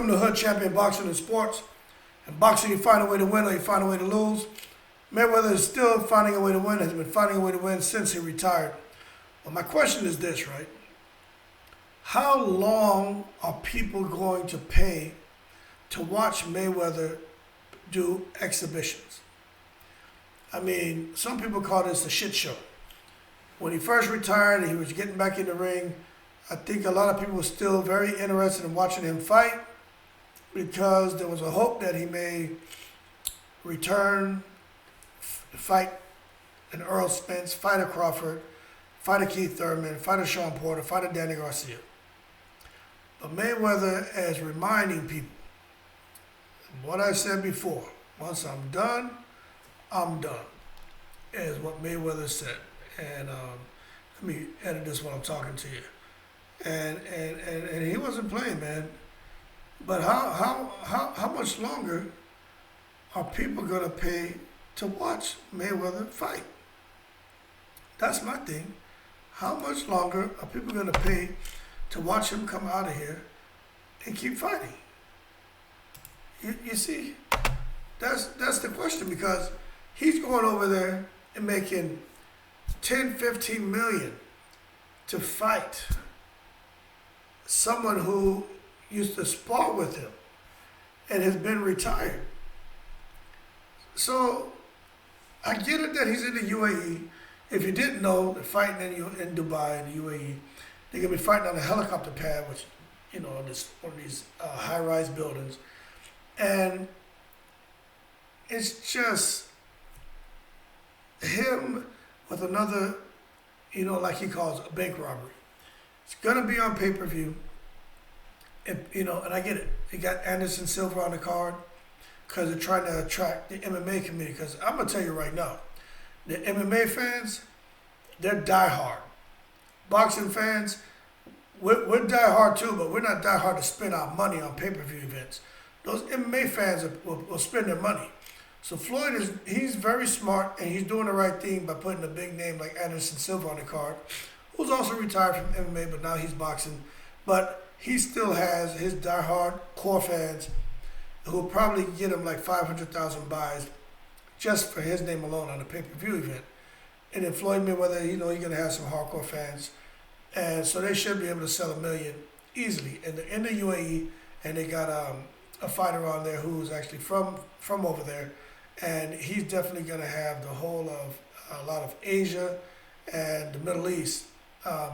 become the hood champion boxing in sports. In boxing, you find a way to win or you find a way to lose. Mayweather is still finding a way to win, has been finding a way to win since he retired. But my question is this, right? How long are people going to pay to watch Mayweather do exhibitions? I mean, some people call this a shit show. When he first retired and he was getting back in the ring, I think a lot of people were still very interested in watching him fight because there was a hope that he may return, fight an Earl Spence, fight a Crawford, fight a Keith Thurman, fight a Sean Porter, fight a Danny Garcia. But Mayweather is reminding people what I said before. Once I'm done, is what Mayweather said. And let me edit this while I'm talking to you. And he wasn't playing, man. But how much longer are people gonna pay to watch Mayweather fight? That's my thing. How much longer are people gonna pay to watch him come out of here and keep fighting? You see, that's the question, because he's going over there and making 10, 15 million to fight someone who used to spar with him and has been retired. So I get it that he's in the UAE. If you didn't know, they're fighting in Dubai, in the UAE. They're gonna be fighting on a helicopter pad, which, on one of these high-rise buildings. And it's just him with another, like he calls it, a bank robbery. It's gonna be on pay-per-view. And I get it. They got Anderson Silva on the card because they're trying to attract the MMA community. Because I'm gonna tell you right now, the MMA fans, they're diehard. Boxing fans, we're diehard too, but we're not diehard to spend our money on pay-per-view events. Those MMA fans will spend their money. So Floyd he's very smart, and he's doing the right thing by putting a big name like Anderson Silva on the card, who's also retired from MMA, but now he's boxing. But he still has his diehard core fans who will probably get him like 500,000 buys just for his name alone on a pay-per-view event. And then Floyd Mayweather, he's going to have some hardcore fans. And so they should be able to sell 1 million easily in the UAE. And they got a fighter on there who's actually from over there. And he's definitely going to have the whole of a lot of Asia and the Middle East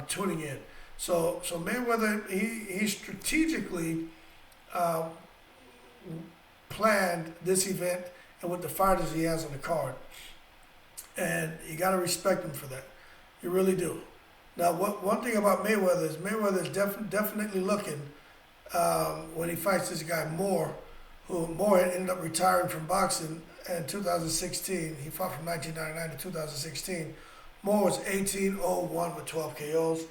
tuning in. So Mayweather, he strategically planned this event and with the fighters he has on the card. And you got to respect him for that. You really do. Now, one thing about Mayweather is definitely looking when he fights this guy Moore, who Moore had ended up retiring from boxing in 2016. He fought from 1999 to 2016. Moore was 18-0-1 with 12 KOs.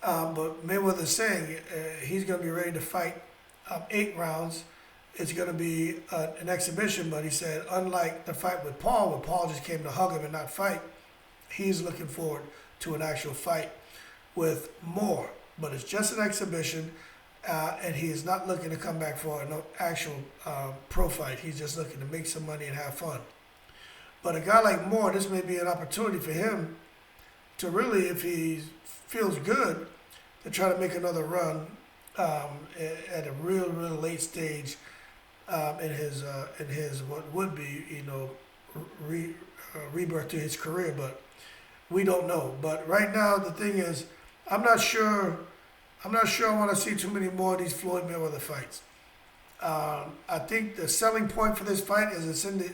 But Mayweather's saying he's going to be ready to fight 8 rounds. It's going to be an exhibition, but he said, unlike the fight with Paul, where Paul just came to hug him and not fight, he's looking forward to an actual fight with Moore. But it's just an exhibition, and he is not looking to come back for an actual pro fight. He's just looking to make some money and have fun. But a guy like Moore, this may be an opportunity for him to really, if he feels good, to try to make another run at a real late stage in his what would be rebirth to his career, but we don't know. But right now the thing is, I'm not sure I want to see too many more of these Floyd Mayweather fights. I think the selling point for this fight is it's in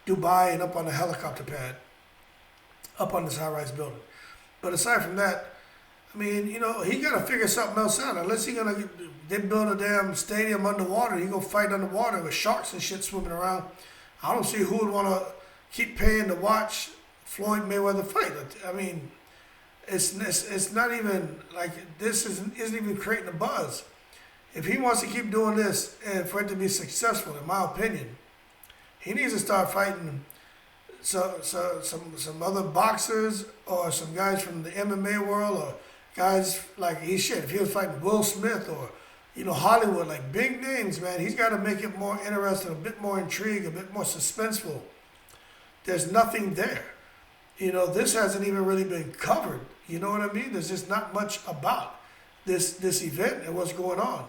Dubai and up on the helicopter pad, up on this high-rise building. But aside from that, I mean, he got to figure something else out. Unless they build a damn stadium underwater, he go fight underwater with sharks and shit swimming around. I don't see who would want to keep paying to watch Floyd Mayweather fight. I mean, it's not even like this isn't even creating a buzz. If he wants to keep doing this and for it to be successful, in my opinion, he needs to start fighting some other boxers or some guys from the MMA world, or guys like if he was fighting Will Smith or Hollywood, like big names, man. He's got to make it more interesting, a bit more intrigue, a bit more suspenseful. There's nothing there. This hasn't even really been covered. You know what I mean? There's just not much about this event and what's going on.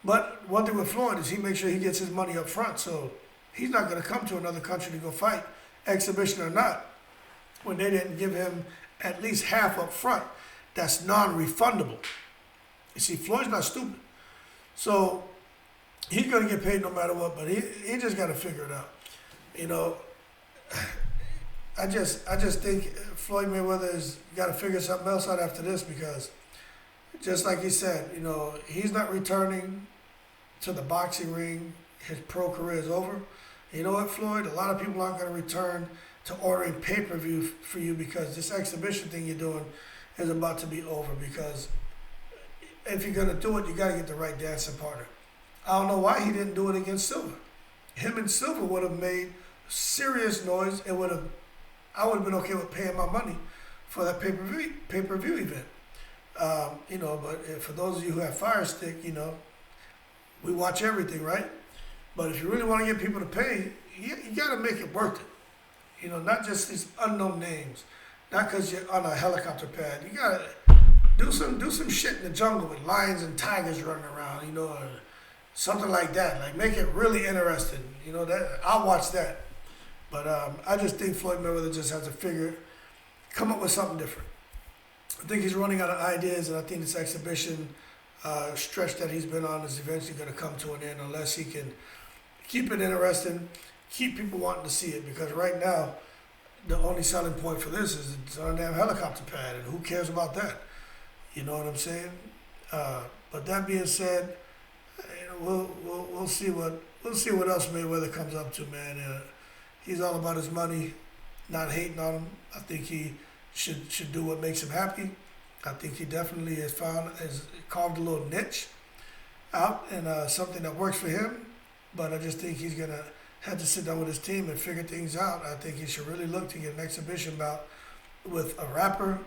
But one thing with Floyd is he makes sure he gets his money up front. So he's not going to come to another country to go fight, exhibition or not, when they didn't give him at least half up front. That's non-refundable. You see, Floyd's not stupid. So he's going to get paid no matter what, but he just got to figure it out. I just think Floyd Mayweather has got to figure something else out after this, because just like he said, he's not returning to the boxing ring. His pro career is over. You know what, Floyd? A lot of people aren't going to return to ordering pay-per-view for you, because this exhibition thing you're doing is about to be over. Because if you're going to do it, you got to get the right dancing partner. I don't know why he didn't do it against Silva. Him and Silva would have made serious noise. I would have been okay with paying my money for that pay-per-view event. But for those of you who have Fire Stick, we watch everything, right? But if you really want to get people to pay, you got to make it worth it. Not just these unknown names. Not because you're on a helicopter pad. You got to do some shit in the jungle with lions and tigers running around, or something like that. Like, make it really interesting. That I'll watch that. But I just think Floyd Mayweather just has to come up with something different. I think he's running out of ideas, and I think this exhibition stretch that he's been on is eventually going to come to an end, unless he can keep it interesting, keep people wanting to see it. Because right now, the only selling point for this is it's on a damn helicopter pad, and who cares about that? You know what I'm saying? But that being said, we'll see what else Mayweather comes up to, man. He's all about his money, not hating on him. I think he should do what makes him happy. I think he definitely has carved a little niche out, and something that works for him. But I just think he's gonna have to sit down with his team and figure things out. I think he should really look to get an exhibition bout with a rapper,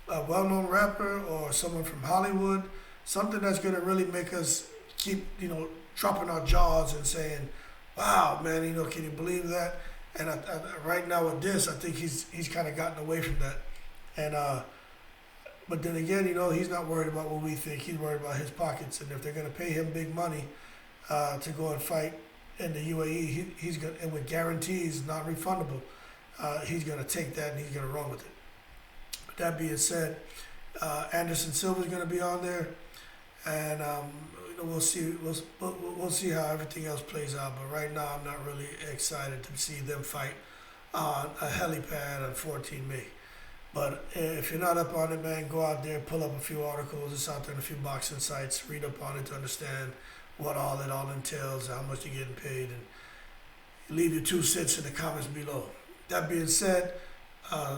a well-known rapper, or someone from Hollywood, something that's gonna really make us keep, dropping our jaws and saying, "Wow, man, can you believe that?" And right now with this, I think he's kind of gotten away from that. And but then again, he's not worried about what we think. He's worried about his pockets. And if they're gonna pay him big money to go and fight in the UAE, he's gonna, and with guarantees non-refundable, he's gonna take that and he's gonna run with it. But that being said, Anderson Silva's gonna be on there, and we'll see how everything else plays out. But right now, I'm not really excited to see them fight on a helipad on 14 May. But if you're not up on it, man, go out there, pull up a few articles. It's out there in a few boxing sites. Read up on it to understand what all it all entails, how much you're getting paid, and leave your 2 cents in the comments below. That being said,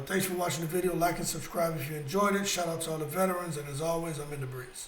thanks for watching the video. Like and subscribe if you enjoyed it. Shout out to all the veterans, and as always, I'm in the breeze.